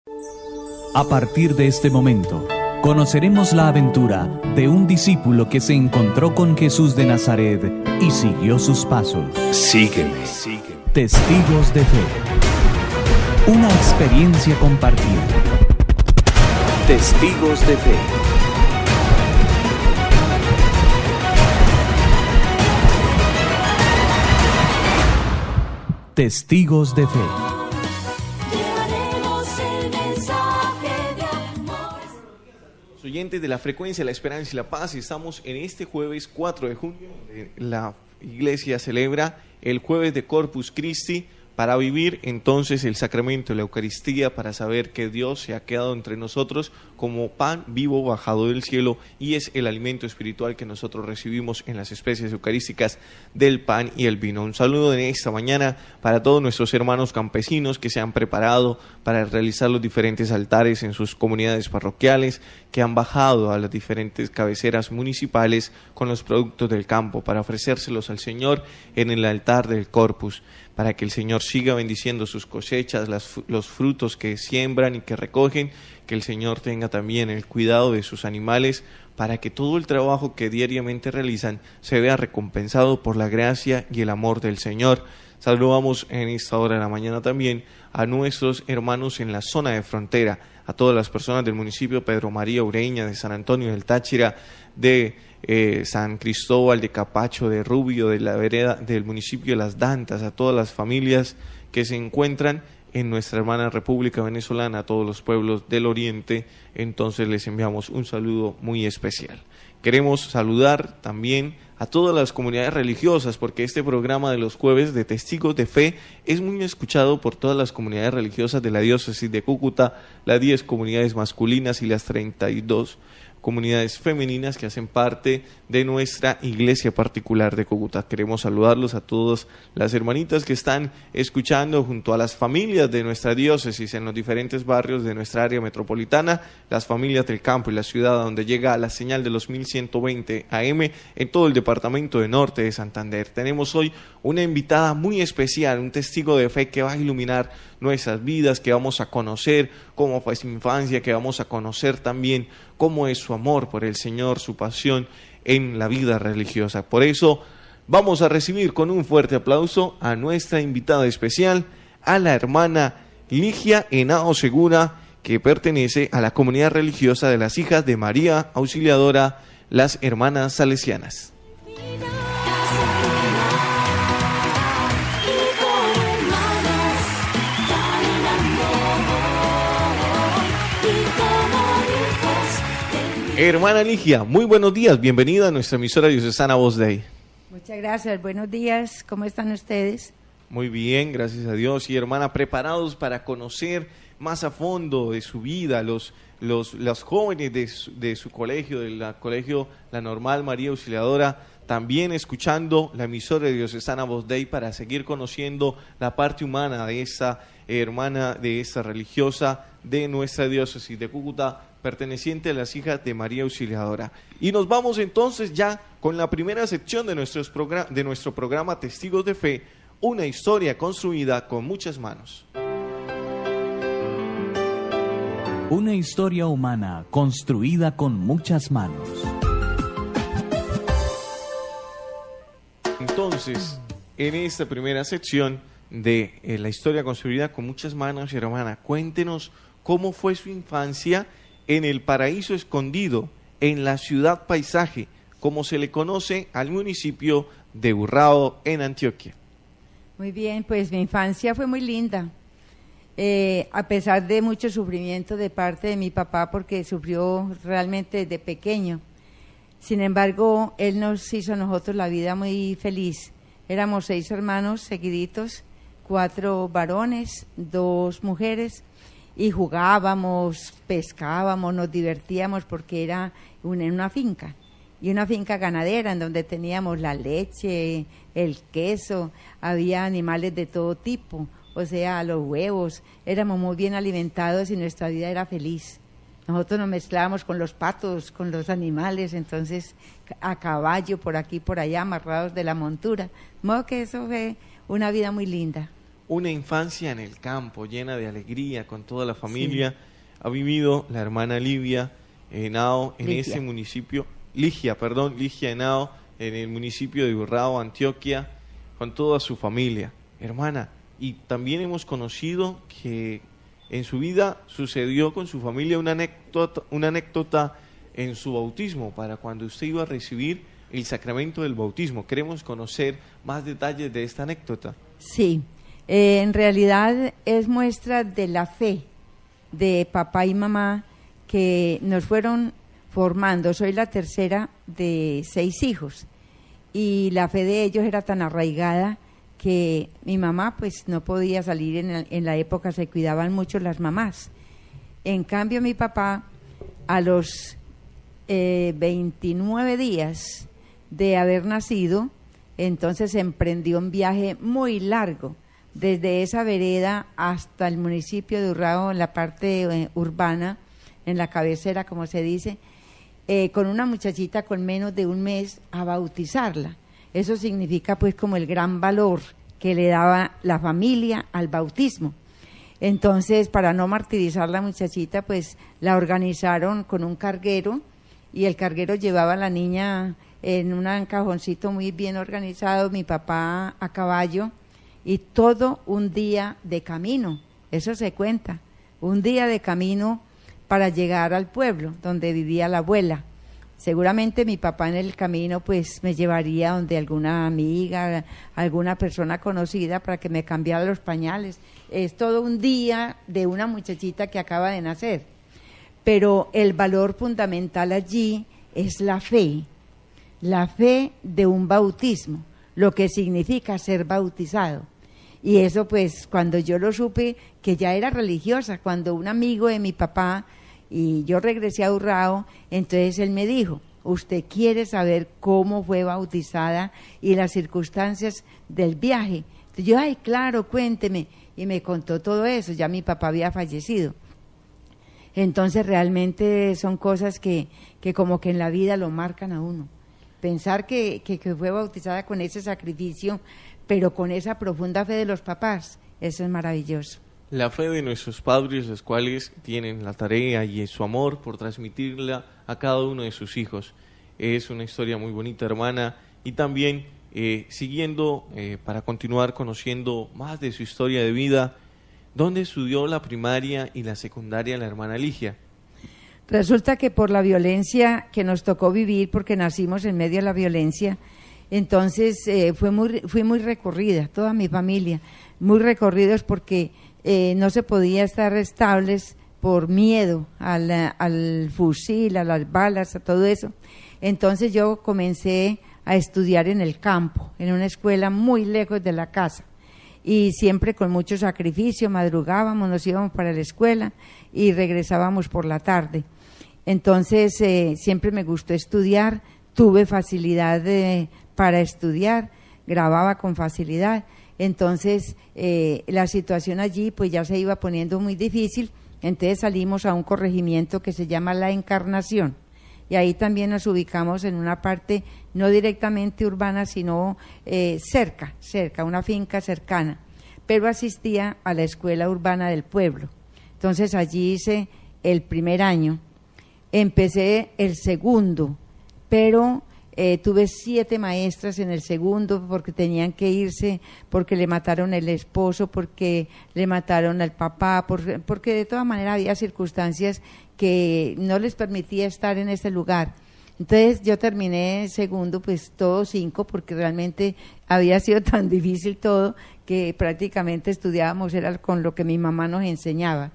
A partir de este momento, conoceremos la aventura de un discípulo que se encontró con Jesús de Nazaret y siguió sus pasos. Sígueme. Testigos de fe. Una experiencia compartida. Testigos de fe. Testigos de fe. Oyentes de la frecuencia, la esperanza y la paz, estamos en este jueves 4 de junio. La iglesia celebra el jueves de Corpus Christi para vivir entonces el sacramento de la Eucaristía, para saber que Dios se ha quedado entre nosotros como pan vivo bajado del cielo y es el alimento espiritual que nosotros recibimos en las especies eucarísticas del pan y el vino. Un saludo en esta mañana para todos nuestros hermanos campesinos que se han preparado para realizar los diferentes altares en sus comunidades parroquiales, que han bajado a las diferentes cabeceras municipales con los productos del campo para ofrecérselos al Señor en el altar del Corpus, para que el Señor siga bendiciendo sus cosechas, los frutos que siembran y que recogen, que el Señor tenga también el cuidado de sus animales, para que todo el trabajo que diariamente realizan se vea recompensado por la gracia y el amor del Señor. Saludamos en esta hora de la mañana también a nuestros hermanos en la zona de frontera, a todas las personas del municipio Pedro María Ureña, de San Antonio del Táchira, de San Cristóbal, de Capacho, de Rubio, de la vereda del municipio de Las Dantas, a todas las familias que se encuentran en nuestra hermana República Venezolana, a todos los pueblos del Oriente. Entonces les enviamos un saludo muy especial. Queremos saludar también a todas las comunidades religiosas, porque este programa de los jueves de Testigos de Fe es muy escuchado por todas las comunidades religiosas de la diócesis de Cúcuta, las 10 comunidades masculinas y las 32 comunidades femeninas que hacen parte de nuestra iglesia particular de Cúcuta. Queremos saludarlos a todas las hermanitas que están escuchando junto a las familias de nuestra diócesis en los diferentes barrios de nuestra área metropolitana, las familias del campo y la ciudad, donde llega la señal de los 1120 AM en todo el departamento de Norte de Santander. Tenemos hoy una invitada muy especial, un testigo de fe que va a iluminar nuestras vidas, que vamos a conocer cómo fue su infancia, que vamos a conocer también cómo es su amor por el Señor, su pasión en la vida religiosa. Por eso vamos a recibir con un fuerte aplauso a nuestra invitada especial, a la hermana Ligia Henao Segura, que pertenece a la comunidad religiosa de las Hijas de María Auxiliadora, las Hermanas Salesianas. Hermana Ligia, muy buenos días, bienvenida a nuestra emisora diocesana Voz Dei. Muchas gracias, buenos días, ¿cómo están ustedes? Muy bien, gracias a Dios. Y hermana, preparados para conocer más a fondo de su vida, los jóvenes de su colegio, del colegio La Normal María Auxiliadora, también escuchando la emisora diocesana Voz Dei para seguir conociendo la parte humana de esta hermana, de esta religiosa de nuestra diócesis de Cúcuta, perteneciente a las Hijas de María Auxiliadora. Y nos vamos entonces ya con la primera sección de nuestro programa Testigos de Fe, una historia construida con muchas manos. Una historia humana construida con muchas manos. Entonces, en esta primera sección de la historia construida con muchas manos, hermana, cuéntenos cómo fue su infancia en el Paraíso Escondido, en la ciudad paisaje, como se le conoce al municipio de Urrao, en Antioquia. Muy bien, pues mi infancia fue muy linda, a pesar de mucho sufrimiento de parte de mi papá, porque sufrió realmente desde pequeño. Sin embargo, él nos hizo a nosotros la vida muy feliz. Éramos 6 hermanos seguiditos, 4 varones, 2 mujeres, y jugábamos, pescábamos, nos divertíamos porque era en una finca, y una finca ganadera en donde teníamos la leche, el queso, había animales de todo tipo, o sea, los huevos, éramos muy bien alimentados y nuestra vida era feliz. Nosotros nos mezclábamos con los patos, con los animales, entonces a caballo, por aquí, por allá, amarrados de la montura. De modo que eso fue una vida muy linda. una infancia en el campo, llena de alegría, con toda la familia. Sí. Ha vivido la hermana Livia Henao en este municipio, Ligia Henao, en el municipio de Urrao, Antioquia, con toda su familia. Hermana, y también hemos conocido que en su vida sucedió con su familia una anécdota en su bautismo, para cuando usted iba a recibir el sacramento del bautismo. Queremos conocer más detalles de esta anécdota. Sí, en realidad es muestra de la fe de papá y mamá que nos fueron formando. Soy la tercera de 6 hijos y la fe de ellos era tan arraigada que mi mamá pues no podía salir, en la época se cuidaban mucho las mamás. En cambio mi papá, a los 29 días de haber nacido, entonces emprendió un viaje muy largo, desde esa vereda hasta el municipio de Urrao, en la parte urbana, en la cabecera, como se dice, con una muchachita con menos de un mes, a bautizarla. Eso significa pues como el gran valor que le daba la familia al bautismo. Entonces, para no martirizar a la muchachita, pues la organizaron con un carguero, y el carguero llevaba a la niña en un cajoncito muy bien organizado, mi papá a caballo, y todo un día de camino, eso se cuenta, un día de camino para llegar al pueblo donde vivía la abuela. Seguramente mi papá en el camino pues me llevaría donde alguna amiga, alguna persona conocida para que me cambiara los pañales. Es todo un día de una muchachita que acaba de nacer. Pero el valor fundamental allí es la fe de un bautismo, lo que significa ser bautizado. Y eso pues cuando yo lo supe, que ya era religiosa, cuando un amigo de mi papá y yo regresé a Urrao, entonces él me dijo, ¿usted quiere saber cómo fue bautizada y las circunstancias del viaje? Entonces yo, ay, claro, cuénteme. Y me contó todo eso, ya mi papá había fallecido. Entonces realmente son cosas que como que en la vida lo marcan a uno. Pensar que fue bautizada con ese sacrificio, pero con esa profunda fe de los papás, eso es maravilloso. La fe de nuestros padres, los cuales tienen la tarea y su amor por transmitirla a cada uno de sus hijos. Es una historia muy bonita, hermana, y también siguiendo, para continuar conociendo más de su historia de vida, ¿dónde estudió la primaria y la secundaria la hermana Ligia? Resulta que por la violencia que nos tocó vivir, porque nacimos en medio de la violencia, entonces fui muy recorrida, toda mi familia, muy recorridos porque no se podía estar estables por miedo al fusil, a las balas, a todo eso. Entonces yo comencé a estudiar en el campo, en una escuela muy lejos de la casa, y siempre con mucho sacrificio, madrugábamos, nos íbamos para la escuela y regresábamos por la tarde. Entonces siempre me gustó estudiar, tuve facilidad para estudiar, grababa con facilidad. Entonces la situación allí pues ya se iba poniendo muy difícil, entonces salimos a un corregimiento que se llama La Encarnación, y ahí también nos ubicamos en una parte no directamente urbana, sino cerca, una finca cercana, pero asistía a la escuela urbana del pueblo. Entonces allí hice el primer año, empecé el segundo, pero tuve 7 maestras en el segundo porque tenían que irse, porque le mataron el esposo, porque le mataron al papá, porque de todas maneras había circunstancias que no les permitía estar en ese lugar. Entonces yo terminé segundo, pues todos 5, porque realmente había sido tan difícil todo que prácticamente estudiábamos era con lo que mi mamá nos enseñaba.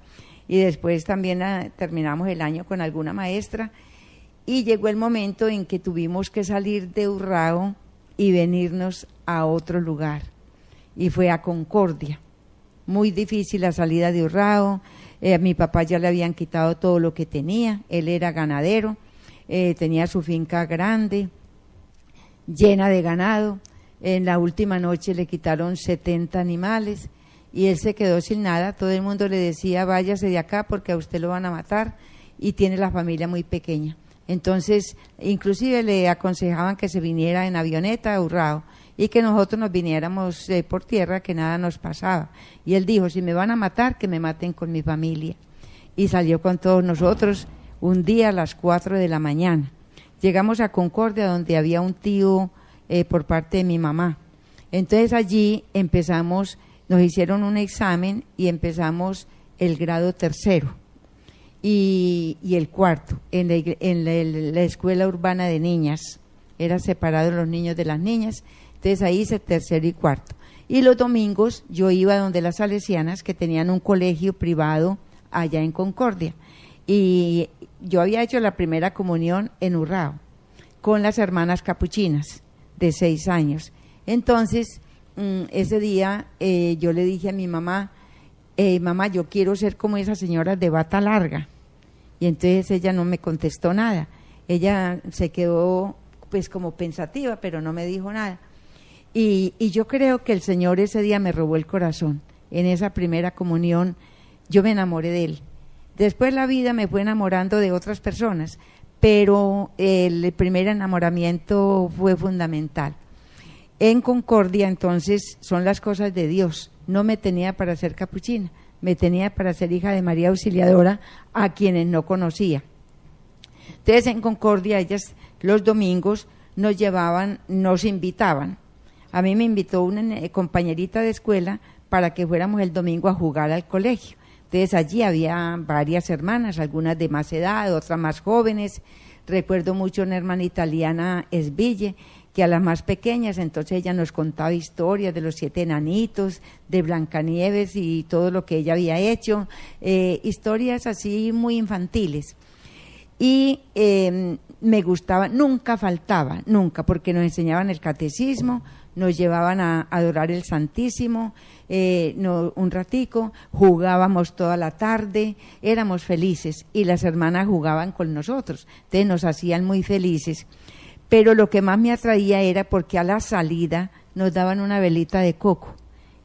Y después también terminamos el año con alguna maestra. Y llegó el momento en que tuvimos que salir de Urrao y venirnos a otro lugar. Y fue a Concordia. Muy difícil la salida de Urrao. A mi papá ya le habían quitado todo lo que tenía. Él era ganadero. Tenía su finca grande, llena de ganado. En la última noche le quitaron 70 animales y él se quedó sin nada. Todo el mundo le decía, váyase de acá porque a usted lo van a matar, y tiene la familia muy pequeña. Entonces, inclusive le aconsejaban que se viniera en avioneta a Urrao, y que nosotros nos viniéramos por tierra, que nada nos pasaba. Y él dijo, si me van a matar, que me maten con mi familia. Y salió con todos nosotros un día a las 4 de la mañana. Llegamos a Concordia, donde había un tío por parte de mi mamá. Entonces allí empezamos, nos hicieron un examen y empezamos el grado tercero y el cuarto en la escuela urbana de niñas. Era separado los niños de las niñas. Entonces ahí hice tercero y cuarto. Y los domingos yo iba donde las salesianas, que tenían un colegio privado allá en Concordia. Y yo había hecho la primera comunión en Urrao con las hermanas capuchinas de 6 años. Entonces, ese día yo le dije a mi mamá, mamá, yo quiero ser como esas señoras de bata larga. Y entonces ella no me contestó nada. Ella se quedó pues como pensativa, pero no me dijo nada. Y yo creo que el Señor ese día me robó el corazón. En esa primera comunión yo me enamoré de Él. Después la vida me fue enamorando de otras personas, pero el primer enamoramiento fue fundamental. En Concordia, entonces, son las cosas de Dios. No me tenía para ser capuchina, me tenía para ser hija de María Auxiliadora, a quienes no conocía. Entonces, en Concordia, ellas los domingos nos llevaban, nos invitaban. A mí me invitó una compañerita de escuela para que fuéramos el domingo a jugar al colegio. Entonces allí había varias hermanas, algunas de más edad, otras más jóvenes. Recuerdo mucho una hermana italiana, Esville, que a las más pequeñas, entonces ella nos contaba historias de los 7 enanitos, de Blancanieves y todo lo que ella había hecho, historias así muy infantiles. Y me gustaba, nunca faltaba, nunca, porque nos enseñaban el catecismo, nos llevaban a adorar el Santísimo, un ratico, jugábamos toda la tarde, éramos felices y las hermanas jugaban con nosotros, entonces nos hacían muy felices. Pero lo que más me atraía era porque a la salida nos daban una velita de coco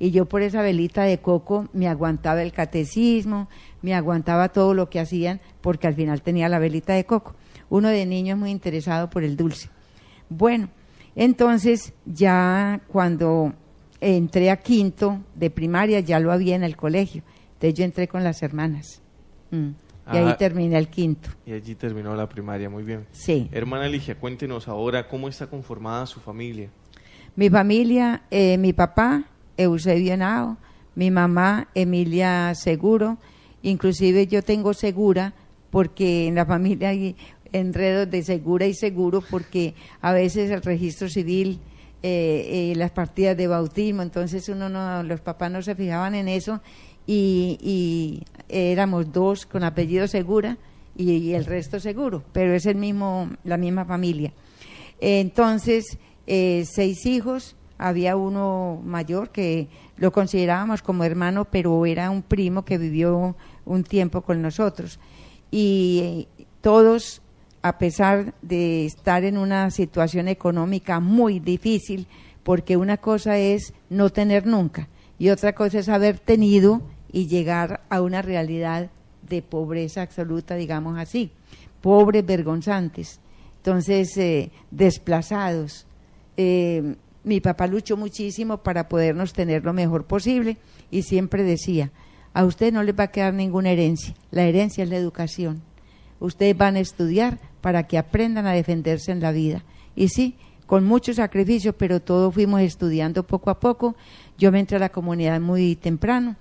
y yo por esa velita de coco me aguantaba el catecismo, me aguantaba todo lo que hacían porque al final tenía la velita de coco. Uno de niño es muy interesado por el dulce. Bueno, entonces ya cuando entré a quinto de primaria ya lo había en el colegio, entonces yo entré con las hermanas y ahí terminé el quinto. Y allí terminó la primaria, muy bien. Sí. Hermana Ligia, cuéntenos ahora cómo está conformada su familia. Mi familia, mi papá, Eusebio Henao, mi mamá, Emilia Seguro, inclusive yo tengo Segura porque en la familia hay enredos de Segura y Seguro porque a veces el registro civil, las partidas de bautismo, entonces los papás no se fijaban en eso y éramos 2 con apellido Segura y el resto Seguro, pero es la misma familia. Entonces, 6 hijos, había uno mayor que lo considerábamos como hermano, pero era un primo que vivió un tiempo con nosotros. Y todos, a pesar de estar en una situación económica muy difícil, porque una cosa es no tener nunca y otra cosa es haber tenido y llegar a una realidad de pobreza absoluta, digamos así, pobres, vergonzantes, entonces desplazados. Mi papá luchó muchísimo para podernos tener lo mejor posible y siempre decía, a usted no les va a quedar ninguna herencia, la herencia es la educación, ustedes van a estudiar para que aprendan a defenderse en la vida. Y sí, con mucho sacrificio, pero todos fuimos estudiando poco a poco. Yo me entré a la comunidad muy temprano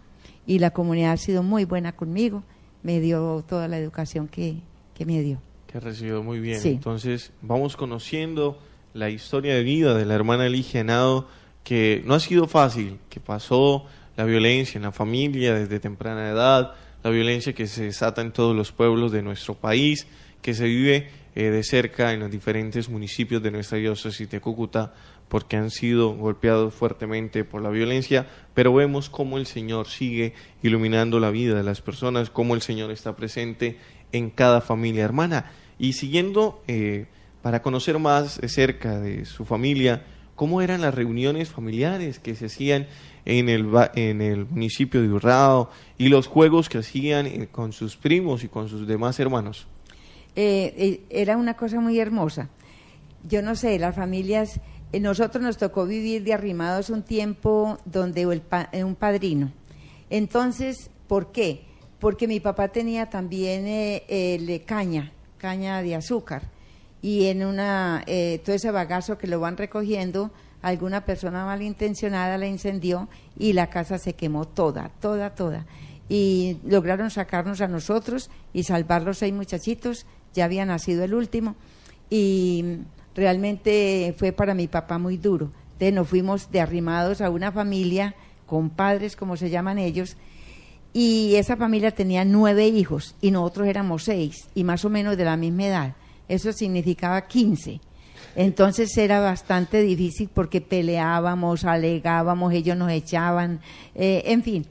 y la comunidad ha sido muy buena conmigo, me dio toda la educación que me dio. Que ha recibido muy bien. Sí. Entonces, vamos conociendo la historia de vida de la hermana Ligia Henao, que no ha sido fácil, que pasó la violencia en la familia desde temprana edad, la violencia que se desata en todos los pueblos de nuestro país, que se vive de cerca en los diferentes municipios de nuestra diócesis de Cúcuta, porque han sido golpeados fuertemente por la violencia, pero vemos cómo el Señor sigue iluminando la vida de las personas, cómo el Señor está presente en cada familia. Hermana, y siguiendo para conocer más de cerca de su familia, ¿cómo eran las reuniones familiares que se hacían en el municipio de Urrao y los juegos que hacían con sus primos y con sus demás hermanos? Era una cosa muy hermosa. Yo no sé, las familias nosotros nos tocó vivir de arrimados un tiempo donde un padrino. Entonces, ¿por qué? Porque mi papá tenía también caña de azúcar, y en todo ese bagazo que lo van recogiendo, alguna persona malintencionada la incendió y la casa se quemó toda. Y lograron sacarnos a nosotros y salvar los 6 muchachitos, ya había nacido el último, y realmente fue para mi papá muy duro. Entonces nos fuimos de arrimados a una familia, compadres como se llaman ellos, y esa familia tenía 9 hijos y nosotros éramos 6 y más o menos de la misma edad. Eso significaba 15. Entonces era bastante difícil porque peleábamos, alegábamos, ellos nos echaban, en fin,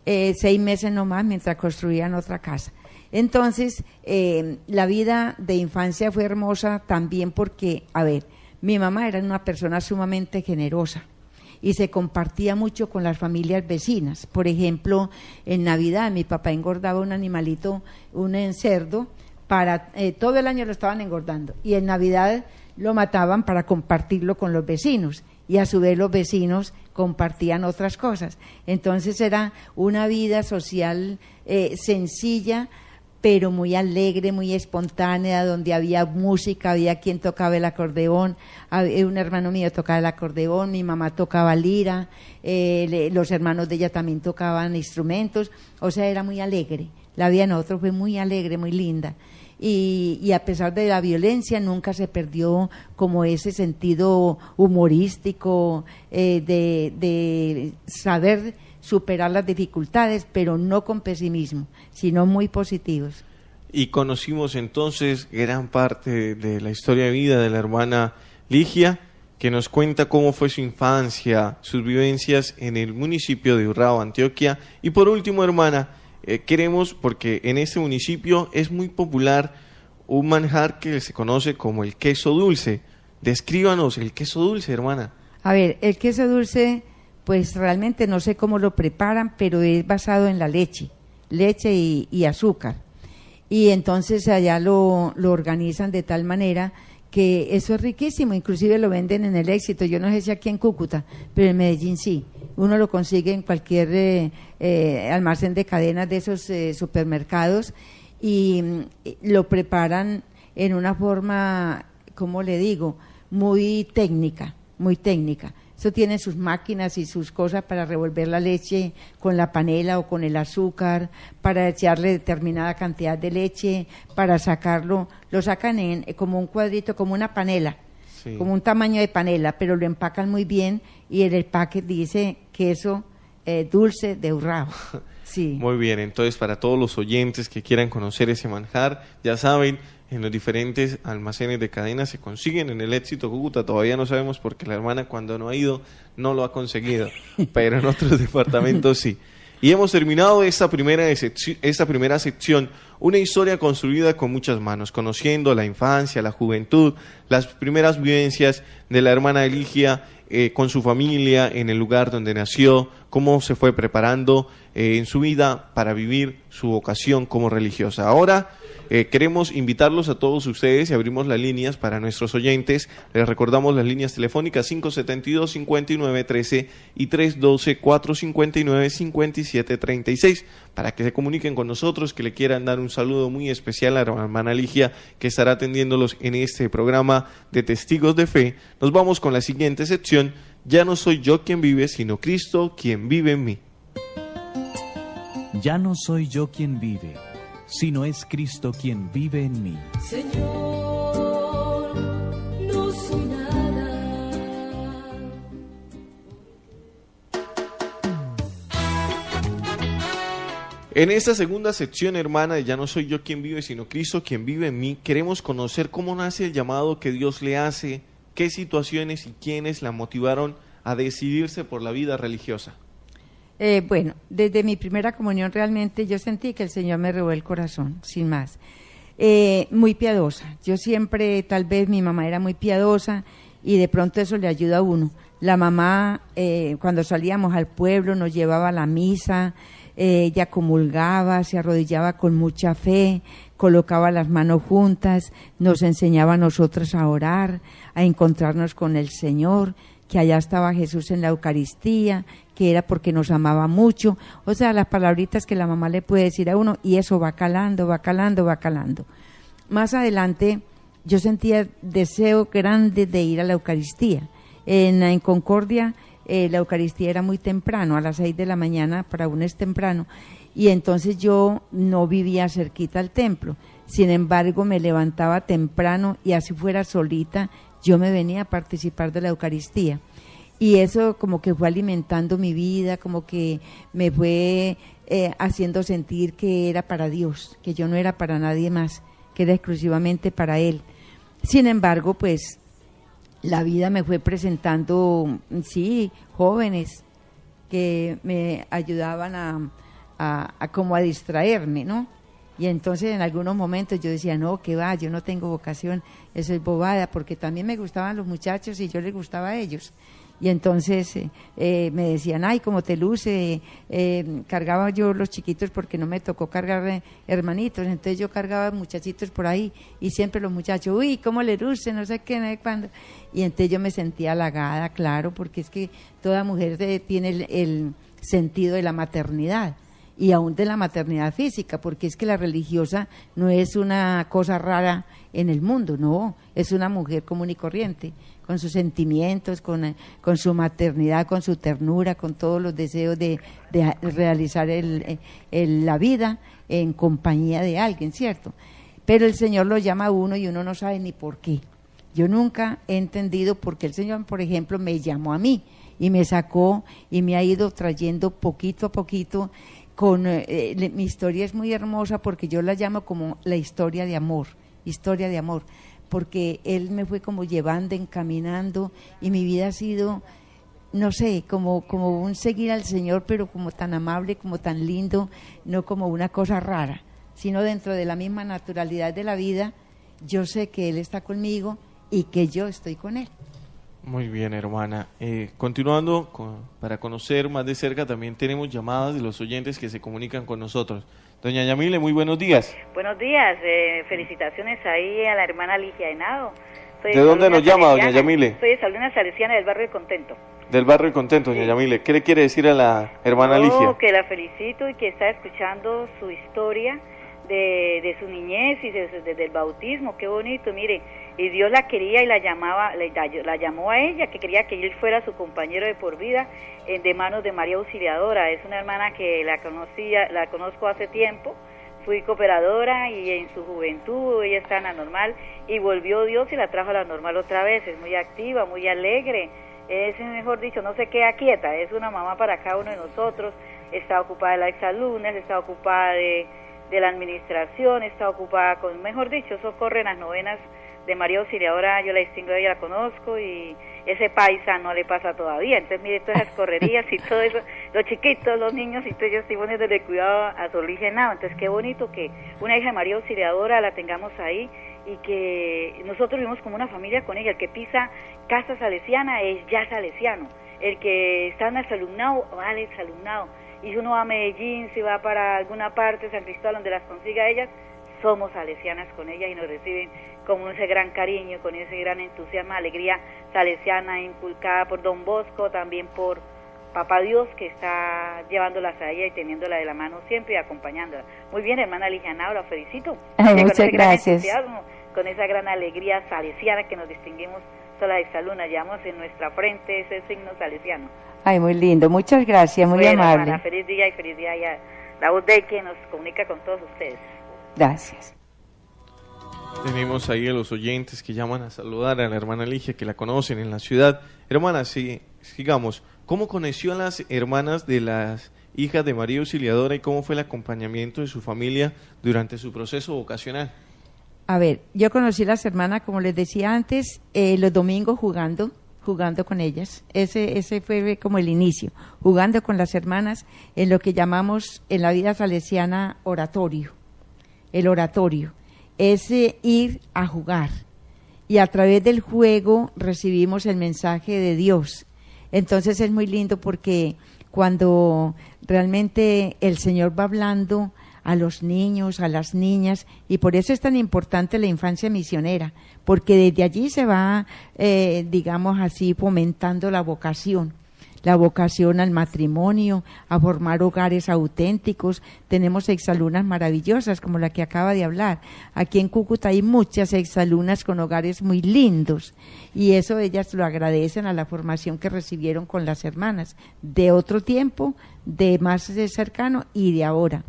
6 meses nomás mientras construían otra casa. Entonces, la vida de infancia fue hermosa también porque, mi mamá era una persona sumamente generosa y se compartía mucho con las familias vecinas. Por ejemplo, en Navidad mi papá engordaba un animalito, un cerdo, todo el año lo estaban engordando, y en Navidad lo mataban para compartirlo con los vecinos, y a su vez los vecinos compartían otras cosas. Entonces era una vida social sencilla, pero muy alegre, muy espontánea, donde había música, había quien tocaba el acordeón, un hermano mío tocaba el acordeón, mi mamá tocaba lira, los hermanos de ella también tocaban instrumentos, o sea, era muy alegre. La vida de nosotros fue muy alegre, muy linda. Y a pesar de la violencia nunca se perdió como ese sentido humorístico de saber superar las dificultades, pero no con pesimismo, sino muy positivos. Y conocimos entonces gran parte de la historia de vida de la hermana Ligia, que nos cuenta cómo fue su infancia, sus vivencias en el municipio de Urrao, Antioquia. Y por último, hermana, queremos, porque en este municipio es muy popular un manjar que se conoce como el queso dulce. Descríbanos el queso dulce, hermana. El queso dulce, pues realmente no sé cómo lo preparan, pero es basado en la leche y azúcar. Y entonces allá lo organizan de tal manera que eso es riquísimo, inclusive lo venden en el Éxito. Yo no sé si aquí en Cúcuta, pero en Medellín sí. Uno lo consigue en cualquier almacén de cadenas de esos supermercados, y lo preparan en una forma, ¿cómo le digo?, muy técnica, muy técnica. Eso tiene sus máquinas y sus cosas para revolver la leche con la panela o con el azúcar, para echarle determinada cantidad de leche, para sacarlo. Lo sacan como un cuadrito, como una panela, sí, como un tamaño de panela, pero lo empacan muy bien, y en el empaque dice queso dulce de Urrao. Sí. Muy bien, entonces para todos los oyentes que quieran conocer ese manjar, ya saben, en los diferentes almacenes de cadena se consiguen. En el Éxito Cúcuta todavía no sabemos porque la hermana, cuando no ha ido, no lo ha conseguido, pero en otros departamentos sí. Y hemos terminado esta primera sección, una historia construida con muchas manos, conociendo la infancia, la juventud, las primeras vivencias de la hermana Ligia con su familia en el lugar donde nació, cómo se fue preparando en su vida para vivir su vocación como religiosa. Ahora queremos invitarlos a todos ustedes y abrimos las líneas para nuestros oyentes. Les recordamos las líneas telefónicas 572-5913 y 312-459-5736 para que se comuniquen con nosotros, que le quieran dar un saludo muy especial a la hermana Ligia, que estará atendiéndolos en este programa de Testigos de Fe. Nos vamos con la siguiente sección: Ya no soy yo quien vive, sino Cristo quien vive en mí. Ya no soy yo quien vive, sino es Cristo quien vive en mí. Señor, no soy nada. En esta segunda sección, hermana, de Ya no soy yo quien vive, sino Cristo quien vive en mí, queremos conocer cómo nace el llamado que Dios le hace, qué situaciones y quiénes la motivaron a decidirse por la vida religiosa. Bueno, desde mi primera comunión realmente yo sentí que el Señor me robó el corazón, sin más. Muy piadosa. Yo siempre, tal vez mi mamá era muy piadosa y de pronto eso le ayuda a uno. La mamá, cuando salíamos al pueblo, nos llevaba a la misa, ella comulgaba, se arrodillaba con mucha fe, colocaba las manos juntas, nos enseñaba a nosotros a orar, a encontrarnos con el Señor, que allá estaba Jesús en la Eucaristía, que era porque nos amaba mucho. O sea, las palabritas que la mamá le puede decir a uno, y eso va calando, va calando, va calando. Más adelante yo sentía deseo grande de ir a la Eucaristía. En Concordia la Eucaristía era muy temprano, a las 6 de la mañana, para uno es temprano, y entonces yo no vivía cerquita al templo. Sin embargo, me levantaba temprano y así fuera solita, yo me venía a participar de la Eucaristía. Y eso como que fue alimentando mi vida, como que me fue haciendo sentir que era para Dios, que yo no era para nadie más, que era exclusivamente para Él. Sin embargo, pues la vida me fue presentando, sí, jóvenes que me ayudaban a como a distraerme, ¿no? Y entonces en algunos momentos yo decía, no, que va, yo no tengo vocación, eso es bobada, porque también me gustaban los muchachos y yo les gustaba a ellos. Y entonces me decían, ay, cómo te luce, cargaba yo los chiquitos porque no me tocó cargar hermanitos, entonces yo cargaba muchachitos por ahí y siempre los muchachos, uy, cómo le luce, no sé qué, no sé cuándo. Y entonces yo me sentía halagada, claro, porque es que toda mujer tiene el sentido de la maternidad y aún de la maternidad física, porque es que la religiosa no es una cosa rara en el mundo, no, es una mujer común y corriente, con sus sentimientos, con su maternidad, con su ternura, con todos los deseos de realizar la vida en compañía de alguien, ¿cierto? Pero el Señor lo llama a uno y uno no sabe ni por qué. Yo nunca he entendido por qué el Señor, por ejemplo, me llamó a mí y me sacó y me ha ido trayendo poquito a poquito. Mi historia es muy hermosa porque yo la llamo como la historia de amor, porque Él me fue como llevando, encaminando, y mi vida ha sido, no sé, como un seguir al Señor, pero como tan amable, como tan lindo, no como una cosa rara, sino dentro de la misma naturalidad de la vida, yo sé que Él está conmigo y que yo estoy con Él. Muy bien, hermana. Continuando, para conocer más de cerca, también tenemos llamadas de los oyentes que se comunican con nosotros. Doña Yamile, muy buenos días. Buenos días, felicitaciones ahí a la hermana Ligia Henao. ¿De dónde nos llama, doña Yamile? Soy de Saluna Salesiana del Barrio El Contento. Del Barrio El Contento, doña Yamile. ¿Qué le quiere decir a la hermana Ligia? Que la felicito y que está escuchando su historia de su niñez y desde el bautismo. Qué bonito, mire. Y Dios la quería y la llamó a ella, que quería que él fuera su compañero de por vida, de manos de María Auxiliadora. Es una hermana que la conozco hace tiempo, fui cooperadora y en su juventud ella está en la normal y volvió Dios y la trajo a la normal otra vez. Es muy activa, muy alegre, es, mejor dicho, no se queda quieta, es una mamá para cada uno de nosotros. Está ocupada de las exalumnas, está ocupada de la administración, está ocupada con, mejor dicho, socorre en las novenas de María Auxiliadora. Yo la distingo de ella, la conozco, y ese paisa no le pasa todavía. Entonces, mire, todas esas correrías y todo eso, los chiquitos, los niños, y entonces yo estoy poniéndole cuidado a su Ligia Henao. Entonces, qué bonito que una hija de María Auxiliadora la tengamos ahí y que nosotros vivimos como una familia con ella. El que pisa casa salesiana es ya salesiano. El que está en exalumnado, vale exalumnado. Y si uno va a Medellín, si va para alguna parte, San Cristóbal, donde las consiga ellas, somos salesianas con ella y nos reciben con ese gran cariño, con ese gran entusiasmo, alegría salesiana inculcada por Don Bosco, también por Papá Dios, que está llevándolas a ella y teniéndola de la mano siempre y acompañándola. Muy bien, hermana Ligia Henao, la felicito. Muchas gracias. Con esa gran alegría salesiana que nos distinguimos todas las exalumnas, llevamos en nuestra frente ese signo salesiano. Ay, muy lindo, muchas gracias, muy amable. Hermana, feliz día y a la voz de que nos comunica con todos ustedes. Gracias. Tenemos ahí a los oyentes que llaman a saludar a la hermana Ligia, que la conocen en la ciudad. Hermana, sigamos. ¿Cómo conoció a las hermanas de las hijas de María Auxiliadora y cómo fue el acompañamiento de su familia durante su proceso vocacional? A ver, yo conocí a las hermanas, como les decía antes, los domingos jugando con ellas. Ese fue como el inicio, jugando con las hermanas en lo que llamamos en la vida salesiana oratorio. El oratorio es ir a jugar y a través del juego recibimos el mensaje de Dios. Entonces es muy lindo porque cuando realmente el Señor va hablando a los niños, a las niñas, y por eso es tan importante la infancia misionera, porque desde allí se va, digamos así, fomentando la vocación al matrimonio, a formar hogares auténticos. Tenemos exalumnas maravillosas como la que acaba de hablar. Aquí en Cúcuta hay muchas exalumnas con hogares muy lindos, y eso ellas lo agradecen a la formación que recibieron con las hermanas, de otro tiempo, de más cercano y de ahora.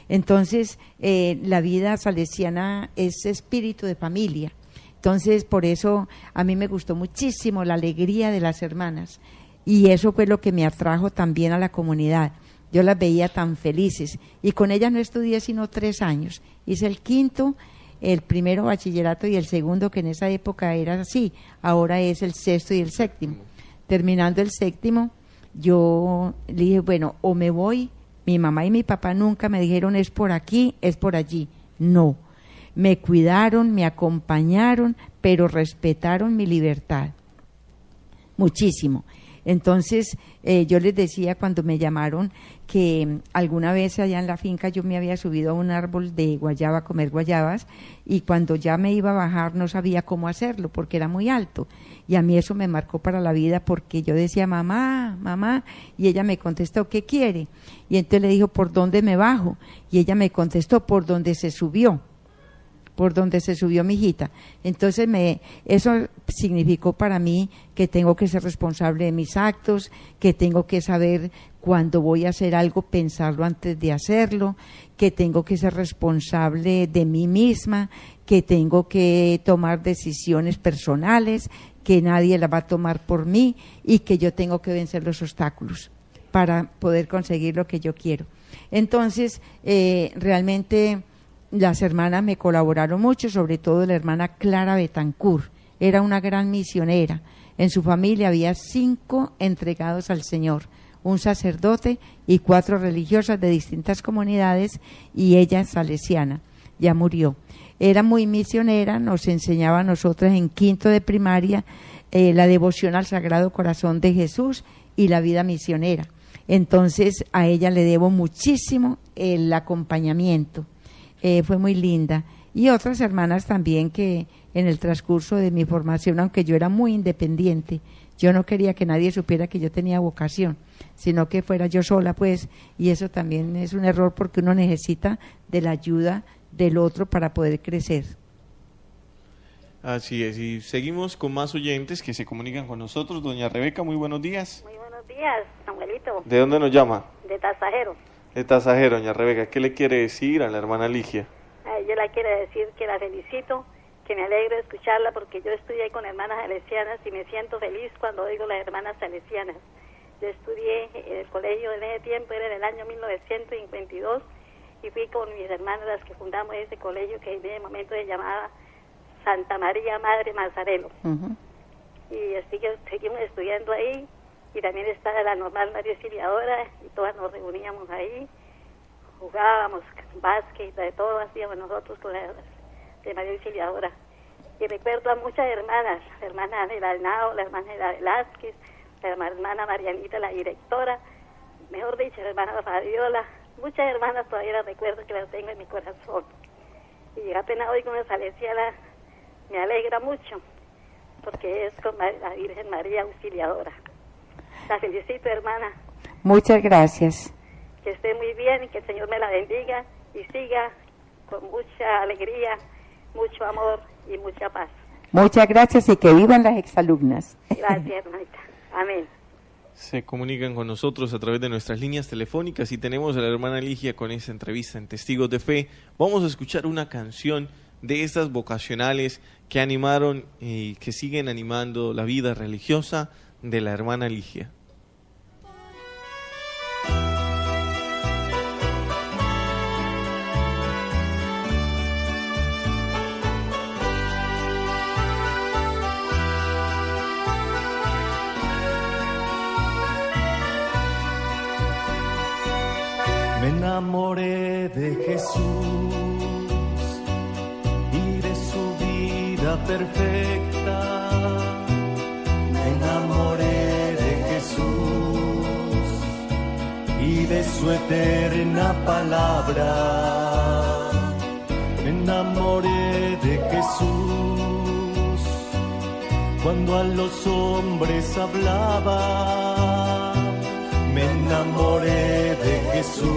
Entonces, la vida salesiana es espíritu de familia. Entonces, por eso a mí me gustó muchísimo la alegría de las hermanas, y eso fue lo que me atrajo también a la comunidad. Yo las veía tan felices, y con ellas no estudié sino 3 años. Hice el quinto, el primero bachillerato y el segundo, que en esa época era así, ahora es el sexto y el séptimo. Terminando el séptimo, yo le dije, bueno, o me voy. Mi mamá y mi papá nunca me dijeron es por aquí, es por allí. No, me cuidaron, me acompañaron, pero respetaron mi libertad. Muchísimo. Entonces, yo les decía cuando me llamaron que alguna vez allá en la finca yo me había subido a un árbol de guayaba a comer guayabas, y cuando ya me iba a bajar no sabía cómo hacerlo porque era muy alto, y a mí eso me marcó para la vida, porque yo decía mamá, mamá, y ella me contestó ¿qué quiere? Y entonces le dijo ¿por dónde me bajo? Y ella me contestó por donde se subió mi hijita. Entonces eso significó para mí que tengo que ser responsable de mis actos, que tengo que saber cuando voy a hacer algo, pensarlo antes de hacerlo, que tengo que ser responsable de mí misma, que tengo que tomar decisiones personales, que nadie las va a tomar por mí, y que yo tengo que vencer los obstáculos para poder conseguir lo que yo quiero. Entonces, realmente las hermanas me colaboraron mucho, sobre todo la hermana Clara Betancourt, era una gran misionera. En su familia había 5 entregados al Señor, un sacerdote y 4 religiosas de distintas comunidades, y ella salesiana, ya murió. Era muy misionera, nos enseñaba a nosotras en quinto de primaria la devoción al Sagrado Corazón de Jesús y la vida misionera. Entonces a ella le debo muchísimo el acompañamiento. Fue muy linda, y otras hermanas también que en el transcurso de mi formación, aunque yo era muy independiente, yo no quería que nadie supiera que yo tenía vocación, sino que fuera yo sola, pues, y eso también es un error porque uno necesita de la ayuda del otro para poder crecer. Así es, y seguimos con más oyentes que se comunican con nosotros. Doña Rebeca, muy buenos días. Muy buenos días, Samuelito. ¿De dónde nos llama? De Tasajero. De Tasajero, doña Rebeca. ¿Qué le quiere decir a la hermana Ligia? Yo le quiero decir que la felicito, que me alegro de escucharla, porque yo estudié con hermanas salesianas y me siento feliz cuando oigo las hermanas salesianas. Yo estudié en el colegio en ese tiempo, era en el año 1952, y fui con mis hermanas las que fundamos ese colegio que en ese momento se llamaba Santa María Madre Mazarelo. Y seguimos estudiando ahí, y también está la normal María Auxiliadora, y todas nos reuníamos ahí, jugábamos básquet, de todo hacíamos nosotros con la de María Auxiliadora. Y recuerdo a muchas hermanas, la hermana de la Alnao, la hermana de la Velázquez, la hermana Marianita, la directora, mejor dicho, la hermana Fabiola, muchas hermanas todavía las recuerdo, que las tengo en mi corazón. Y apenas hoy con la salesiana me alegra mucho, porque es con la Virgen María Auxiliadora. La felicito, hermana. Muchas gracias. Que esté muy bien y que el Señor me la bendiga y siga con mucha alegría, mucho amor y mucha paz. Muchas gracias, y que vivan las exalumnas. Gracias, hermanita. Amén. Se comunican con nosotros a través de nuestras líneas telefónicas, y tenemos a la hermana Ligia con esta entrevista en Testigos de Fe. Vamos a escuchar una canción de estas vocacionales que animaron y que siguen animando la vida religiosa de la hermana Ligia. Me enamoré de Jesús y de su vida perfecta. Me enamoré de Jesús de su eterna palabra. Me enamoré de Jesús cuando a los hombres hablaba. Me enamoré de Jesús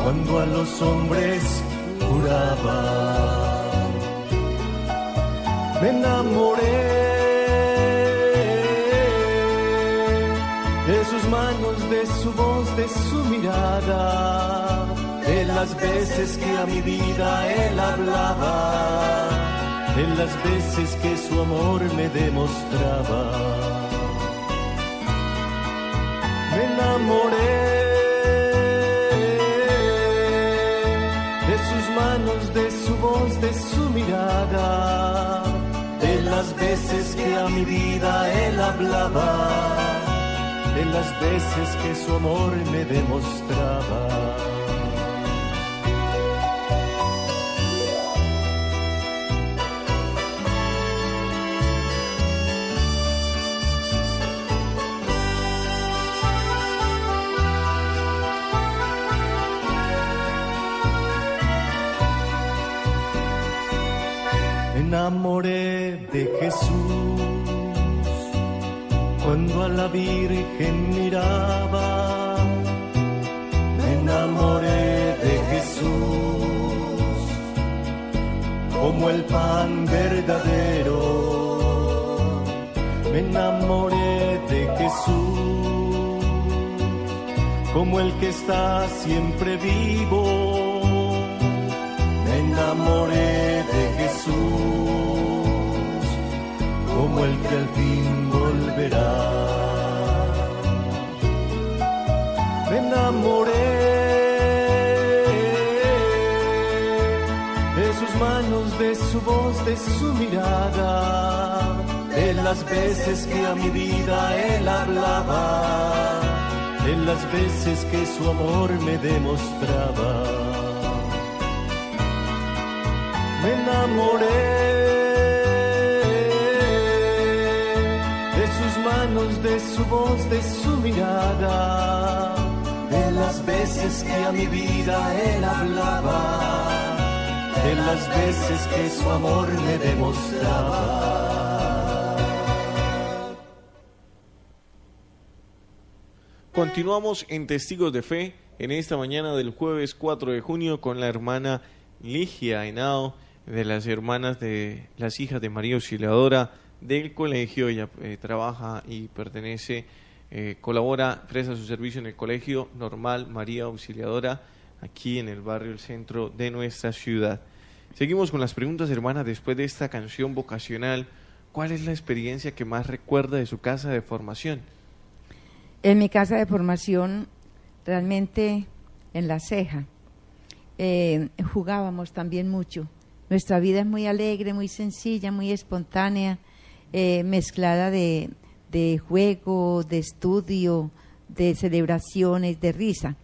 cuando a los hombres juraba. Me enamoré de sus manos, de su voz, de su mirada, de las veces que a mi vida Él hablaba, de las veces que su amor me demostraba. Me enamoré de sus manos, de su voz, de su mirada, de las veces que a mi vida Él hablaba, de las veces que su amor me demostraba. Me enamoré de Jesús cuando a la Virgen miraba. Me enamoré de Jesús como el pan verdadero. Me enamoré de Jesús como el que está siempre vivo. Me enamoré de Jesús como el que al fin volverá. Me enamoré de sus manos, de su voz, de su mirada, de las veces que a mi vida Él hablaba, de las veces que su amor me demostraba. Me enamoré de sus manos, de su voz, de su mirada, de las veces que a mi vida Él hablaba, de las veces que su amor me demostraba. Continuamos en Testigos de Fe en esta mañana del jueves 4 de junio con la hermana Ligia Henao, de las hermanas de las hijas de María Auxiliadora del colegio. Ella trabaja y pertenece, colabora, presta su servicio en el colegio normal María Auxiliadora, aquí en el barrio El Centro de nuestra ciudad. Seguimos con las preguntas, hermana, después de esta canción vocacional. ¿Cuál es la experiencia que más recuerda de su casa de formación? En mi casa de formación, realmente en La Ceja, jugábamos también mucho. Nuestra vida es muy alegre, muy sencilla, muy espontánea, mezclada de juego, de estudio, de celebraciones, de risa.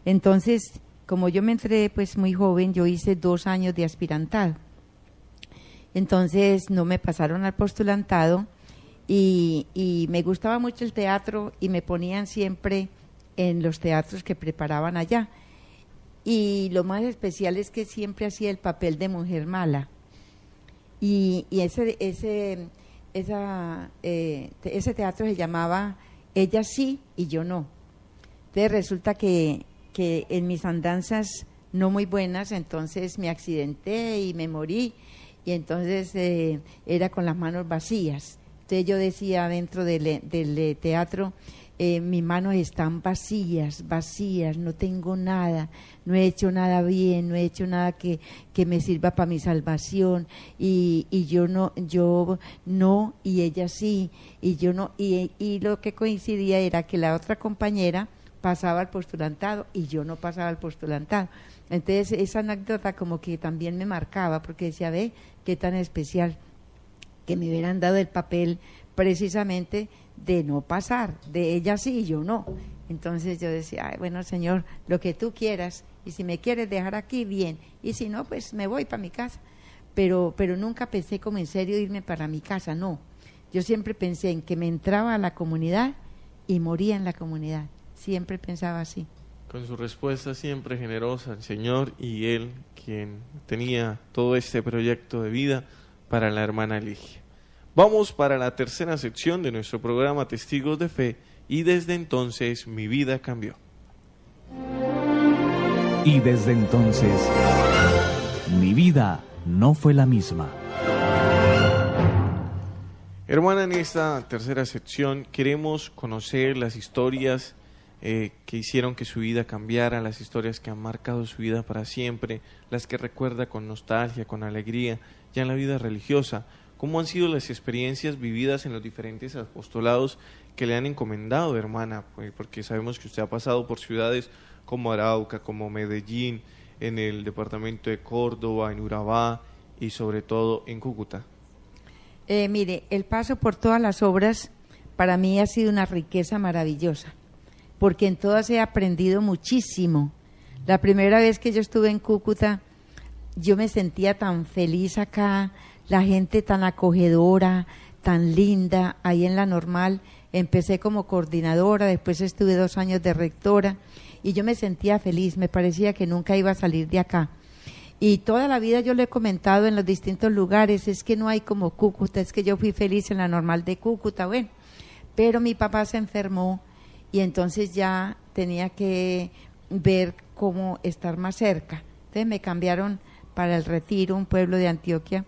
Entonces, como yo me entré pues muy joven, yo hice 2 años de aspirantado. Entonces no me pasaron al postulantado y me gustaba mucho el teatro y me ponían siempre en los teatros que preparaban allá. Y lo más especial es que siempre hacía el papel de mujer mala. Y ese teatro se llamaba Ella sí y yo no. Entonces resulta que en mis andanzas no muy buenas, entonces me accidenté y me morí. Y entonces era con las manos vacías. Entonces yo decía dentro del teatro, mis manos están vacías, no tengo nada, no he hecho nada bien, no he hecho nada que me sirva para mi salvación, y yo no, y ella sí, y yo no, y lo que coincidía era que la otra compañera pasaba al postulantado y yo no pasaba al postulantado. Entonces esa anécdota como que también me marcaba, porque decía, ve, qué tan especial que me hubieran dado el papel precisamente de no pasar, de ella sí y yo no. Entonces yo decía, ay, bueno, Señor, lo que tú quieras, y si me quieres dejar aquí, bien, y si no, pues me voy para mi casa. Pero nunca pensé como en serio irme para mi casa, no. Yo siempre pensé en que me entraba a la comunidad y moría en la comunidad. siempre pensaba así. Con su respuesta siempre generosa al Señor y Él quien tenía todo este proyecto de vida para la hermana Ligia. Vamos para la tercera sección de nuestro programa Testigos de Fe y desde entonces mi vida cambió. Y desde entonces, mi vida no fue la misma. Hermana, en esta tercera sección queremos conocer las historias que hicieron que su vida cambiara, las historias que han marcado su vida para siempre, las que recuerda con nostalgia, con alegría, ya en la vida religiosa. ¿Cómo han sido las experiencias vividas en los diferentes apostolados que le han encomendado, hermana? Porque sabemos que usted ha pasado por ciudades como Arauca, como Medellín, en el departamento de Córdoba, en Urabá y sobre todo en Cúcuta. Mire, el paso por todas las obras para mí ha sido una riqueza maravillosa, porque en todas he aprendido muchísimo. La primera vez que yo estuve en Cúcuta, yo me sentía tan feliz acá, la gente tan acogedora, tan linda, ahí en la Normal. Empecé como coordinadora, después estuve 2 años de rectora y yo me sentía feliz, me parecía que nunca iba a salir de acá. Y toda la vida yo lo he comentado en los distintos lugares, es que no hay como Cúcuta, es que yo fui feliz en la Normal de Cúcuta, bueno. Pero mi papá se enfermó y entonces ya tenía que ver cómo estar más cerca. Entonces me cambiaron para El Retiro, un pueblo de Antioquia,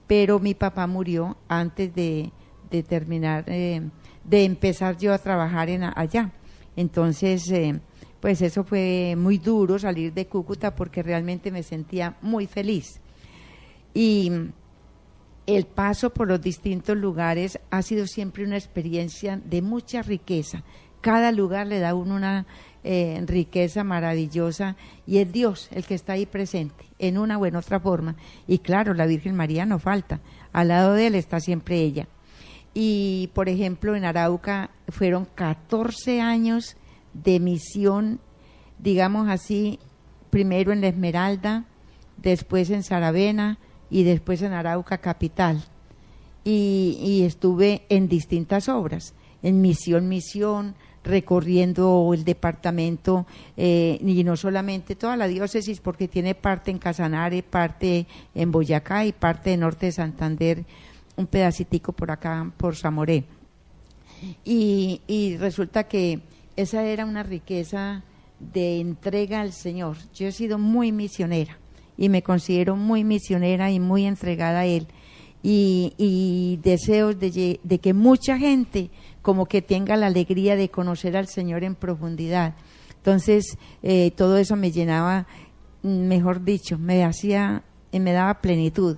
pero mi papá murió antes de terminar, de empezar yo a trabajar allá. Entonces, pues eso fue muy duro salir de Cúcuta porque realmente me sentía muy feliz. Y el paso por los distintos lugares ha sido siempre una experiencia de mucha riqueza. Cada lugar le da a uno una riqueza maravillosa y es Dios el que está ahí presente en una o en otra forma. Y claro, la Virgen María no falta, al lado de él está siempre ella. Y por ejemplo en Arauca fueron 14 años de misión, digamos así, primero en La Esmeralda, después en Saravena y después en Arauca capital. Y estuve en distintas obras, en misión, recorriendo el departamento y no solamente toda la diócesis, porque tiene parte en Casanare, parte en Boyacá y parte de norte de Santander, un pedacitico por acá, por Zamoré. Y resulta que esa era una riqueza de entrega al Señor. Yo he sido muy misionera y me considero muy misionera y muy entregada a Él. Y deseos de que mucha gente como que tenga la alegría de conocer al Señor en profundidad. Entonces, todo eso me llenaba, mejor dicho, me daba plenitud.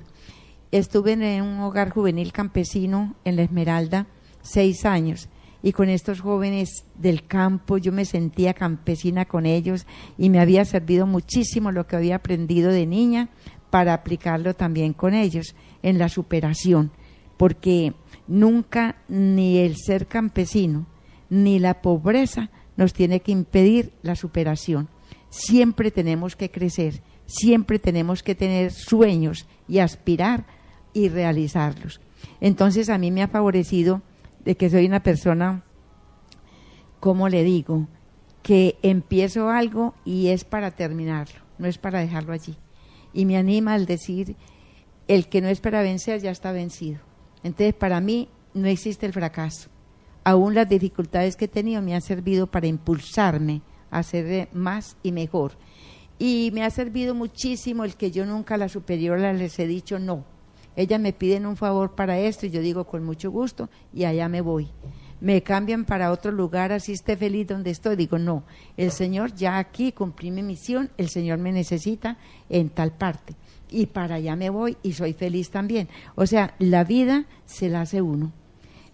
Estuve en un hogar juvenil campesino en La Esmeralda 6 años y con estos jóvenes del campo yo me sentía campesina con ellos y me había servido muchísimo lo que había aprendido de niña para aplicarlo también con ellos en la superación, porque nunca ni el ser campesino ni la pobreza nos tiene que impedir la superación. Siempre tenemos que crecer, siempre tenemos que tener sueños y aspirar y realizarlos. Entonces a mí me ha favorecido de que soy una persona, ¿cómo le digo? Que empiezo algo y es para terminarlo, no es para dejarlo allí. Y me anima al decir, el que no espera vencer ya está vencido. Entonces para mí no existe el fracaso. Aún las dificultades que he tenido me han servido para impulsarme a hacer más y mejor. Y me ha servido muchísimo el que yo nunca a las superiores les he dicho no. Ellas me piden un favor para esto y yo digo con mucho gusto y allá me voy. Me cambian para otro lugar, así esté feliz donde estoy. Digo, no, el Señor ya aquí cumplí mi misión, el Señor me necesita en tal parte. Y para allá me voy y soy feliz también. O sea, la vida se la hace uno.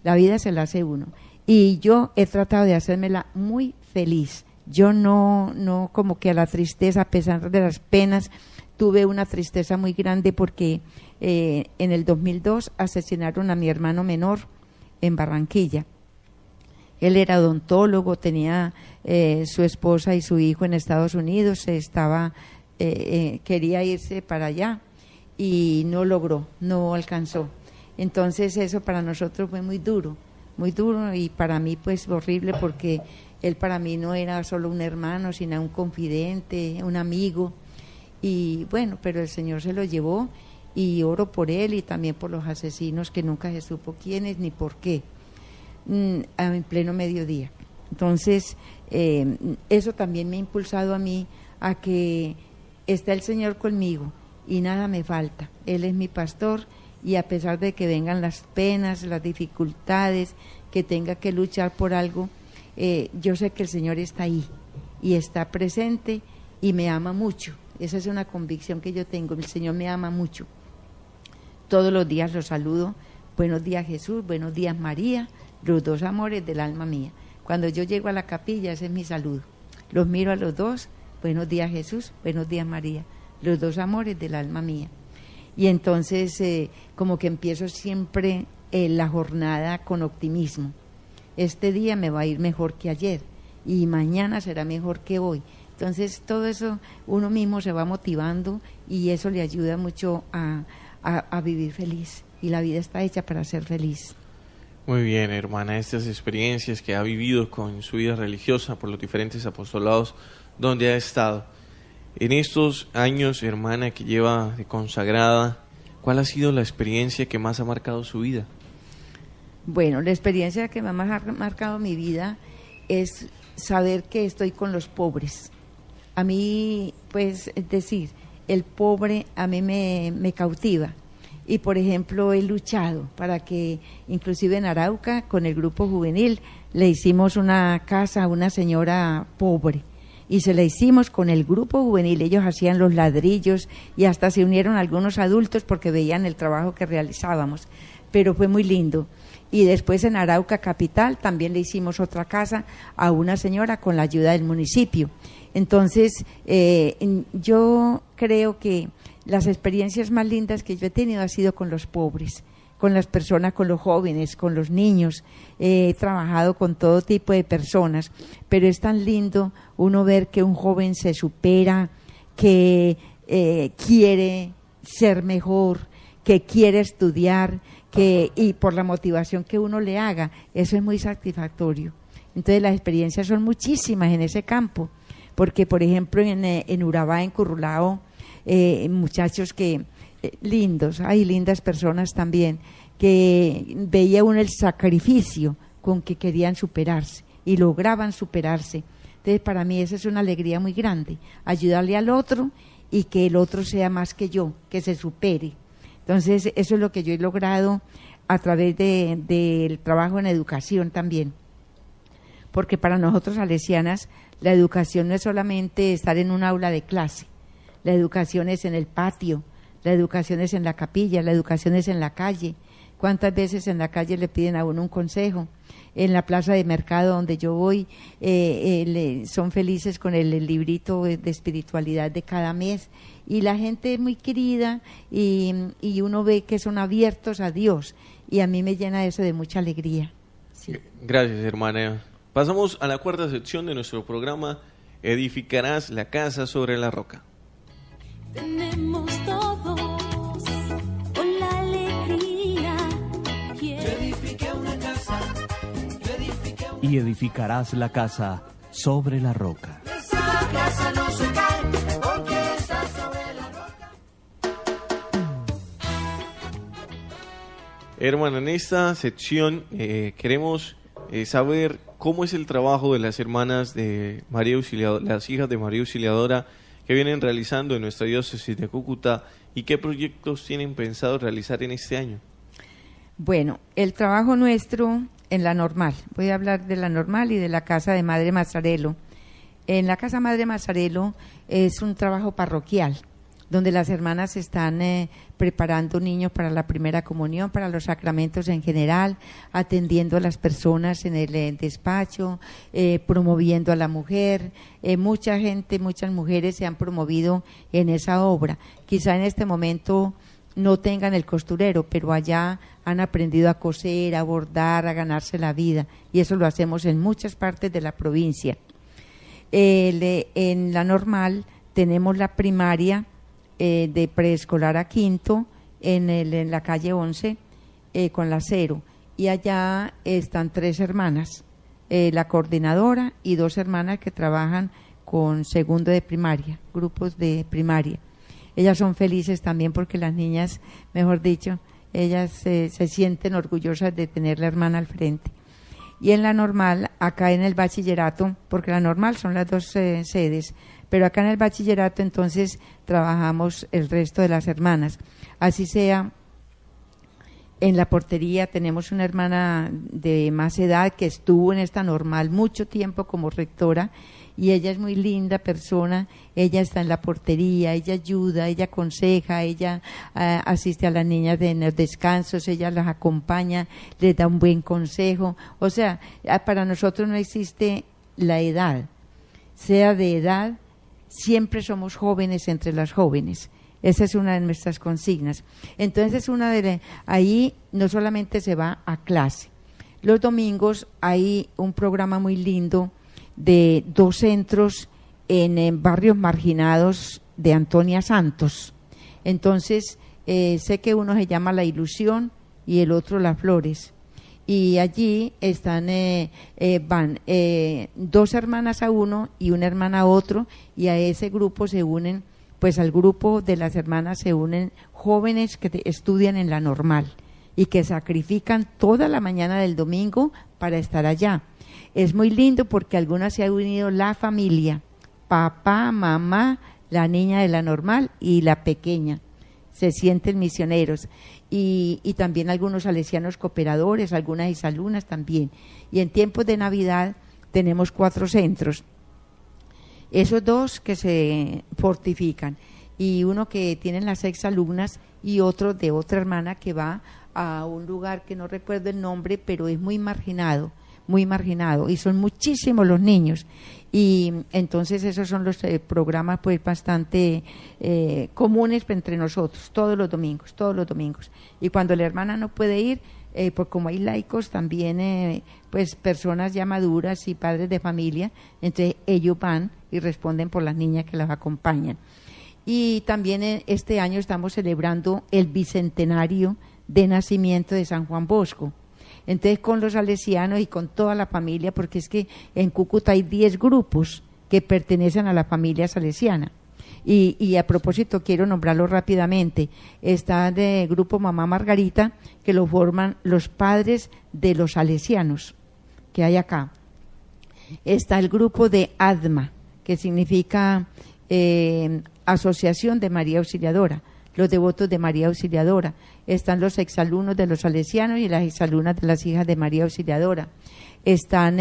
La vida se la hace uno. Y yo he tratado de hacérmela muy feliz. Yo no como que a la tristeza, a pesar de las penas, tuve una tristeza muy grande porque en el 2002 asesinaron a mi hermano menor en Barranquilla. Él era odontólogo, tenía su esposa y su hijo en Estados Unidos, quería irse para allá y no logró, no alcanzó. Entonces eso para nosotros fue muy duro y para mí pues horrible porque Él para mí no era solo un hermano, sino un confidente, un amigo. Y bueno, pero el Señor se lo llevó y oro por él y también por los asesinos que nunca se supo quiénes ni por qué, en pleno mediodía. Entonces, eso también me ha impulsado a mí a que está el Señor conmigo y nada me falta. Él es mi pastor y a pesar de que vengan las penas, las dificultades, que tenga que luchar por algo, yo sé que el Señor está ahí y está presente y me ama mucho. Esa es una convicción que yo tengo, el Señor me ama mucho. Todos los días los saludo, buenos días Jesús, buenos días María, los dos amores del alma mía. Cuando yo llego a la capilla, ese es mi saludo. Los miro a los dos, buenos días Jesús, buenos días María, los dos amores del alma mía. Y entonces como que empiezo siempre la jornada con optimismo. Este día me va a ir mejor que ayer y mañana será mejor que hoy. Entonces todo eso uno mismo se va motivando y eso le ayuda mucho a vivir feliz. Y la vida está hecha para ser feliz. Muy bien, hermana, estas experiencias que ha vivido con su vida religiosa por los diferentes apostolados donde ha estado. En estos años, hermana, que lleva de consagrada, ¿cuál ha sido la experiencia que más ha marcado su vida? Bueno, la experiencia que más ha marcado mi vida es saber que estoy con los pobres. A mí, pues, es decir, el pobre a mí me cautiva. Y, por ejemplo, he luchado para que, inclusive en Arauca, con el grupo juvenil, le hicimos una casa a una señora pobre. Y se la hicimos con el grupo juvenil. Ellos hacían los ladrillos y hasta se unieron algunos adultos porque veían el trabajo que realizábamos. Pero fue muy lindo. Y después en Arauca Capital también le hicimos otra casa a una señora con la ayuda del municipio. Entonces, yo creo que las experiencias más lindas que yo he tenido ha sido con los pobres, con las personas, con los jóvenes, con los niños. He trabajado con todo tipo de personas, pero es tan lindo uno ver que un joven se supera, que quiere ser mejor, que quiere estudiar, y por la motivación que uno le haga, eso es muy satisfactorio. Entonces las experiencias son muchísimas en ese campo, porque por ejemplo en Urabá, en Currulao, muchachos que lindos, hay lindas personas también, que veía uno el sacrificio con que querían superarse y lograban superarse. Entonces para mí esa es una alegría muy grande, ayudarle al otro y que el otro sea más que yo, que se supere. Entonces, eso es lo que yo he logrado a través del trabajo en educación también. Porque para nosotros salesianas, la educación no es solamente estar en un aula de clase. La educación es en el patio, la educación es en la capilla, la educación es en la calle. ¿Cuántas veces en la calle le piden a uno un consejo? En la plaza de mercado donde yo voy, son felices con el librito de espiritualidad de cada mes. Y la gente es muy querida y uno ve que son abiertos a Dios. Y a mí me llena eso de mucha alegría. Sí. Gracias, hermana. Pasamos a la cuarta sección de nuestro programa, Edificarás la casa sobre la roca. Tenemos todos con la alegría. Yo edifiqué una casa. Y edificarás la casa sobre la roca. Esa casa no se cae porque está sobre la roca. Hermano, en esta sección queremos saber cómo es el trabajo de las hermanas de María Auxiliadora, las hijas de María Auxiliadora, que vienen realizando en nuestra diócesis de Cúcuta y qué proyectos tienen pensado realizar en este año. Bueno, el trabajo nuestro en la normal, voy a hablar de la normal y de la casa de Madre Mazzarello. En la casa Madre Mazzarello es un trabajo parroquial, donde las hermanas están preparando niños para la primera comunión, para los sacramentos en general, atendiendo a las personas en el despacho, promoviendo a la mujer. Mucha gente, muchas mujeres se han promovido en esa obra. Quizá en este momento no tengan el costurero, pero allá han aprendido a coser, a bordar, a ganarse la vida, y eso lo hacemos en muchas partes de la provincia. En la normal tenemos la primaria de preescolar a quinto en la calle 11 con la 0, y allá están 3 hermanas la coordinadora y 2 hermanas que trabajan con segundo de primaria, grupos de primaria. Ellas son felices también porque las niñas, mejor dicho, ellas se sienten orgullosas de tener la hermana al frente. Y en la normal, acá en el bachillerato, porque la normal son las 2 sedes, pero acá en el bachillerato entonces trabajamos el resto de las hermanas. Así sea, en la portería tenemos una hermana de más edad que estuvo en esta normal mucho tiempo como rectora, y ella es muy linda persona, ella está en la portería, ella ayuda, ella aconseja, ella asiste a las niñas en los descansos, ella las acompaña, les da un buen consejo. O sea, para nosotros no existe la edad, sea de edad, siempre somos jóvenes entre las jóvenes. Esa es una de nuestras consignas. Entonces, ahí no solamente se va a clase. Los domingos hay un programa muy lindo de 2 centros en barrios marginados de Antonia Santos. Entonces, sé que uno se llama La Ilusión y el otro Las Flores. Y allí están, van 2 hermanas a uno y una hermana a otro, y a ese grupo se unen, pues al grupo de las hermanas se unen jóvenes que estudian en la normal y que sacrifican toda la mañana del domingo para estar allá. Es muy lindo porque algunas se ha unido la familia, papá, mamá, la niña de la normal y la pequeña. Se sienten misioneros. Y también algunos salesianos cooperadores, algunas exalumnas también. Y en tiempos de Navidad tenemos 4 centros. Esos 2 que se fortifican, y uno que tienen las exalumnas y otro de otra hermana que va a un lugar que no recuerdo el nombre, pero es muy marginado, y son muchísimos los niños. Y entonces esos son los programas pues bastante comunes entre nosotros, todos los domingos. Y cuando la hermana no puede ir, pues como hay laicos también, pues personas ya maduras y padres de familia, entonces ellos van y responden por las niñas que las acompañan. Y también este año estamos celebrando el bicentenario de nacimiento de San Juan Bosco. Entonces, con los salesianos y con toda la familia, porque es que en Cúcuta hay 10 grupos que pertenecen a la familia salesiana. Y a propósito, quiero nombrarlo rápidamente. Está el grupo Mamá Margarita, que lo forman los padres de los salesianos que hay acá. Está el grupo de ADMA, que significa Asociación de María Auxiliadora, los devotos de María Auxiliadora. Están los exalumnos de los salesianos y las exalumnas de las hijas de María Auxiliadora. Están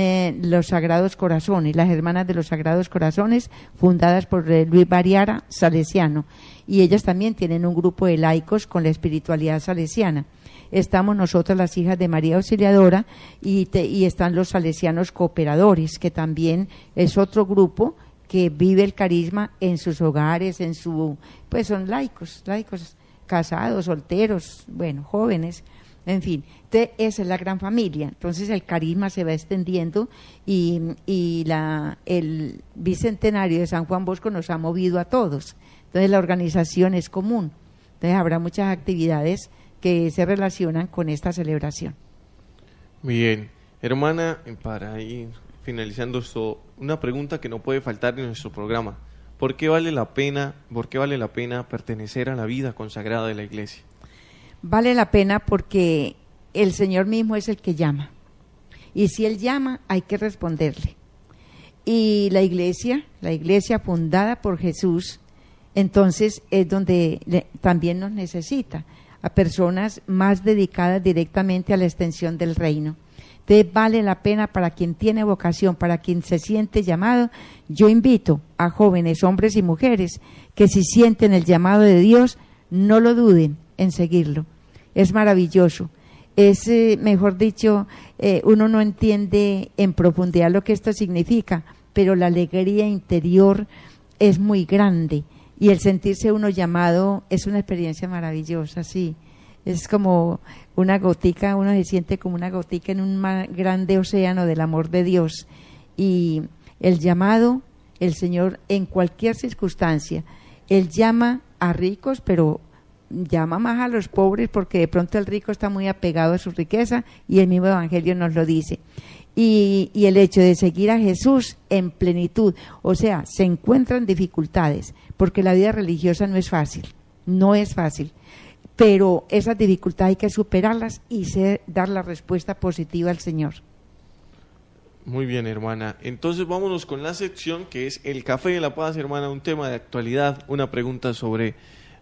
los Sagrados Corazones, las hermanas de los Sagrados Corazones, fundadas por Luis Bariara, salesiano, y ellas también tienen un grupo de laicos con la espiritualidad salesiana. Estamos nosotras, las hijas de María Auxiliadora, y están los salesianos cooperadores, que también es otro grupo que vive el carisma en sus hogares, pues son laicos, casados, solteros, bueno, jóvenes, en fin. Entonces, esa es la gran familia. Entonces el carisma se va extendiendo y el bicentenario de San Juan Bosco nos ha movido a todos. Entonces la organización es común. Entonces habrá muchas actividades que se relacionan con esta celebración. Bien, hermana, para ir finalizando esto, una pregunta que no puede faltar en nuestro programa. ¿Por qué vale la pena pertenecer a la vida consagrada de la Iglesia? Vale la pena porque el Señor mismo es el que llama. Y si Él llama, hay que responderle. Y la iglesia fundada por Jesús, entonces es donde también nos necesita a personas más dedicadas directamente a la extensión del reino. Entonces vale la pena para quien tiene vocación, para quien se siente llamado. Yo invito a jóvenes, hombres y mujeres, que si sienten el llamado de Dios, no lo duden en seguirlo. Es maravilloso. Es, mejor dicho, uno no entiende en profundidad lo que esto significa, pero la alegría interior es muy grande y el sentirse uno llamado es una experiencia maravillosa, sí. Es como una gotica, uno se siente como una gotica en un grande océano del amor de Dios. Y el llamado, el Señor en cualquier circunstancia, Él llama a ricos, pero llama más a los pobres porque de pronto el rico está muy apegado a su riqueza y el mismo Evangelio nos lo dice. y el hecho de seguir a Jesús en plenitud. O sea, se encuentran dificultades, porque la vida religiosa no es fácil, pero esas dificultades hay que superarlas y dar la respuesta positiva al Señor. Muy bien, hermana. Entonces vámonos con la sección que es el Café de la Paz, hermana, un tema de actualidad, una pregunta sobre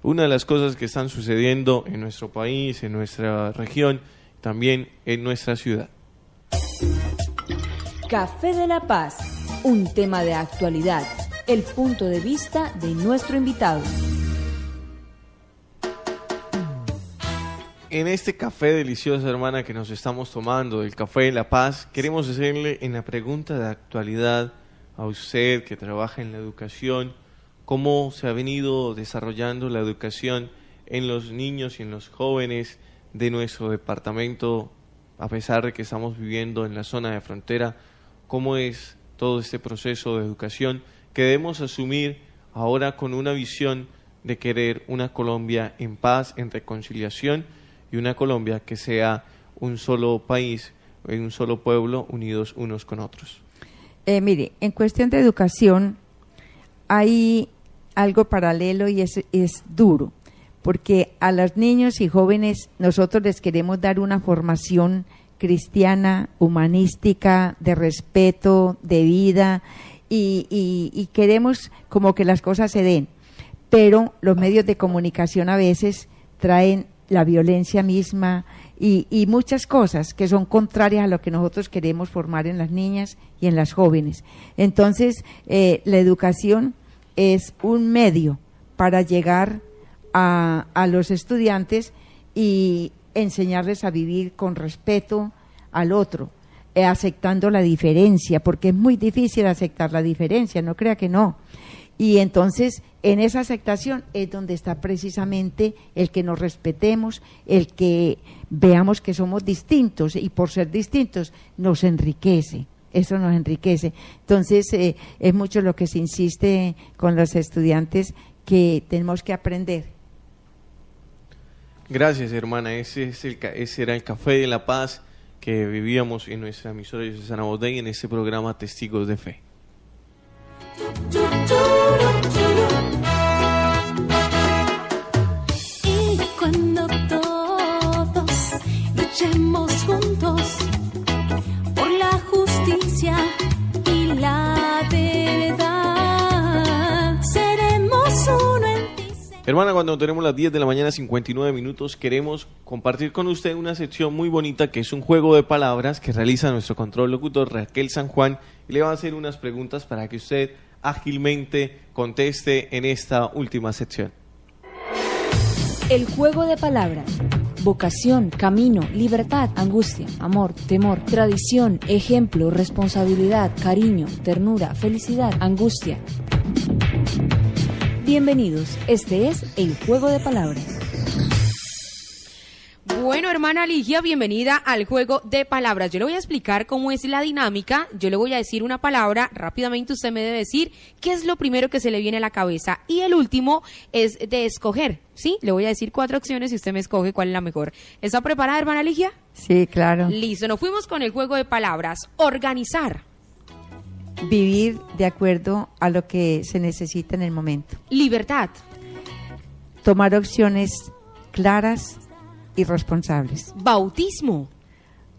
una de las cosas que están sucediendo en nuestro país, en nuestra región, también en nuestra ciudad. Café de la Paz, un tema de actualidad, el punto de vista de nuestro invitado. En este café delicioso, hermana, que nos estamos tomando, el Café de la Paz, queremos hacerle en la pregunta de actualidad a usted que trabaja en la educación, cómo se ha venido desarrollando la educación en los niños y en los jóvenes de nuestro departamento, a pesar de que estamos viviendo en la zona de frontera, cómo es todo este proceso de educación que debemos asumir ahora con una visión de querer una Colombia en paz, en reconciliación, y una Colombia que sea un solo país, un solo pueblo, unidos unos con otros. Mire, en cuestión de educación hay algo paralelo y es duro, porque a los niños y jóvenes nosotros les queremos dar una formación cristiana, humanística, de respeto, de vida, y queremos como que las cosas se den, pero los medios de comunicación a veces traen la violencia misma y muchas cosas que son contrarias a lo que nosotros queremos formar en las niñas y en las jóvenes. Entonces, la educación es un medio para llegar a los estudiantes y enseñarles a vivir con respeto al otro, aceptando la diferencia, porque es muy difícil aceptar la diferencia, no crea que no. Y entonces, en esa aceptación es donde está precisamente el que nos respetemos, el que veamos que somos distintos, y por ser distintos nos enriquece, eso nos enriquece. Entonces, es mucho lo que se insiste con los estudiantes, que tenemos que aprender. Gracias, hermana. Ese era el Café de la Paz que vivíamos en nuestra emisora de Susana Bodey en este programa Testigos de Fe. Y cuando todos luchemos juntos por la justicia y la verdad, seremos uno en ti. Hermana, cuando tenemos las 10 de la mañana, 59 minutos, queremos compartir con usted una sección muy bonita que es un juego de palabras que realiza nuestro control locutor Raquel San Juan, y le va a hacer unas preguntas para que usted ágilmente conteste en esta última sección. El juego de palabras. Vocación, camino, libertad, angustia, amor, temor, tradición, ejemplo, responsabilidad, cariño, ternura, felicidad, angustia. Bienvenidos, este es el juego de palabras. Bueno, hermana Ligia, bienvenida al juego de palabras. Yo le voy a explicar cómo es la dinámica. Yo le voy a decir una palabra, rápidamente usted me debe decir qué es lo primero que se le viene a la cabeza. Y el último es de escoger, ¿sí? Le voy a decir 4 opciones y usted me escoge cuál es la mejor. ¿Está preparada, hermana Ligia? Sí, claro. Listo, nos fuimos con el juego de palabras. Organizar. Vivir de acuerdo a lo que se necesita en el momento. Libertad. Tomar opciones claras y responsables. Bautismo.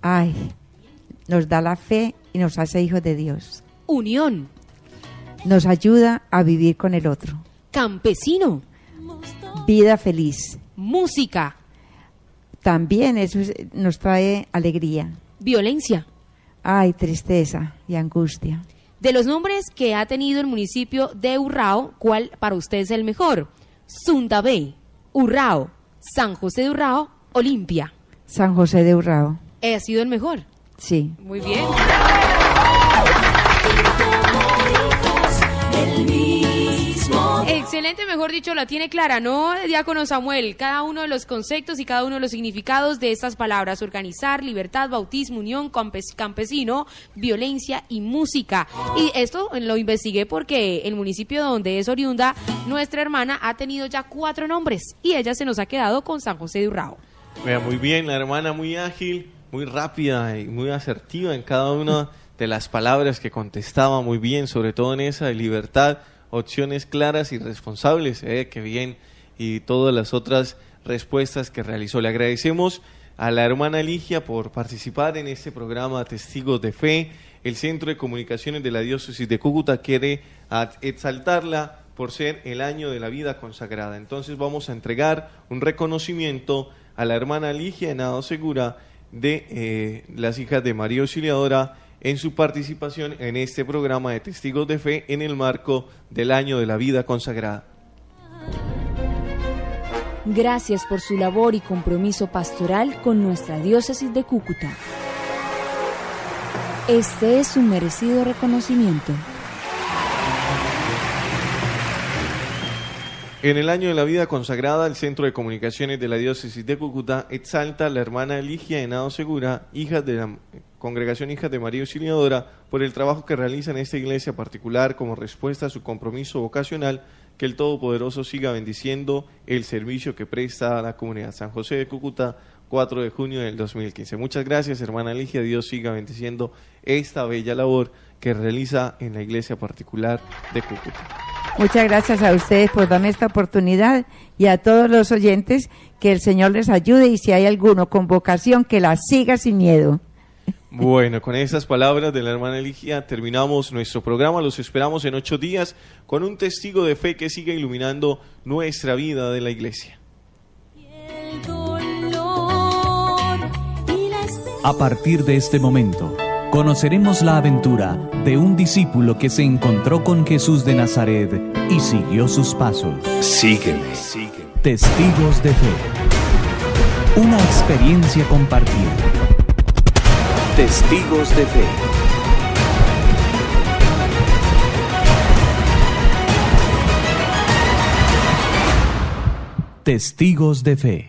Ay, nos da la fe y nos hace hijos de Dios. Unión. Nos ayuda a vivir con el otro. Campesino. Vida feliz. Música. También eso nos trae alegría. Violencia. Ay, tristeza y angustia. De los nombres que ha tenido el municipio de Urrao, ¿cuál para usted es el mejor? Sundabé, Urrao, San José de Urrao, Olimpia. San José de Urrao. ¿Ha sido el mejor? Sí. Muy bien. Excelente, mejor dicho, la tiene clara, ¿no, diácono Samuel? Cada uno de los conceptos y cada uno de los significados de estas palabras: organizar, libertad, bautismo, unión, campesino, violencia y música. Y esto lo investigué porque el municipio donde es oriunda nuestra hermana ha tenido ya 4 nombres y ella se nos ha quedado con San José de Urrao. Vea, muy bien, la hermana muy ágil, muy rápida y muy asertiva en cada una de las palabras que contestaba muy bien, sobre todo en esa de libertad, opciones claras y responsables, que bien, y todas las otras respuestas que realizó. Le agradecemos a la hermana Ligia por participar en este programa Testigos de Fe. El Centro de Comunicaciones de la Diócesis de Cúcuta quiere exaltarla por ser el año de la vida consagrada. Entonces vamos a entregar un reconocimiento a la hermana Ligia Henao Segura de las Hijas de María Auxiliadora en su participación en este programa de Testigos de Fe en el marco del año de la vida consagrada. Gracias por su labor y compromiso pastoral con nuestra diócesis de Cúcuta. Este es un merecido reconocimiento. En el año de la vida consagrada, el Centro de Comunicaciones de la Diócesis de Cúcuta exalta a la hermana Ligia Henao Segura, hija de la Congregación Hijas de María Auxiliadora, por el trabajo que realiza en esta iglesia particular como respuesta a su compromiso vocacional. Que el Todopoderoso siga bendiciendo el servicio que presta a la comunidad. San José de Cúcuta, 4 de junio del 2015. Muchas gracias, hermana Ligia. Dios siga bendiciendo esta bella labor que realiza en la iglesia particular de Cúcuta. Muchas gracias a ustedes por darme esta oportunidad y a todos los oyentes, que el Señor les ayude y si hay alguno con vocación, que la siga sin miedo. Bueno, con esas palabras de la hermana Ligia terminamos nuestro programa. Los esperamos en 8 días con un testigo de fe que siga iluminando nuestra vida de la iglesia. A partir de este momento, conoceremos la aventura de un discípulo que se encontró con Jesús de Nazaret y siguió sus pasos. Sígueme. Testigos de Fe. Una experiencia compartida. Testigos de Fe. Testigos de Fe.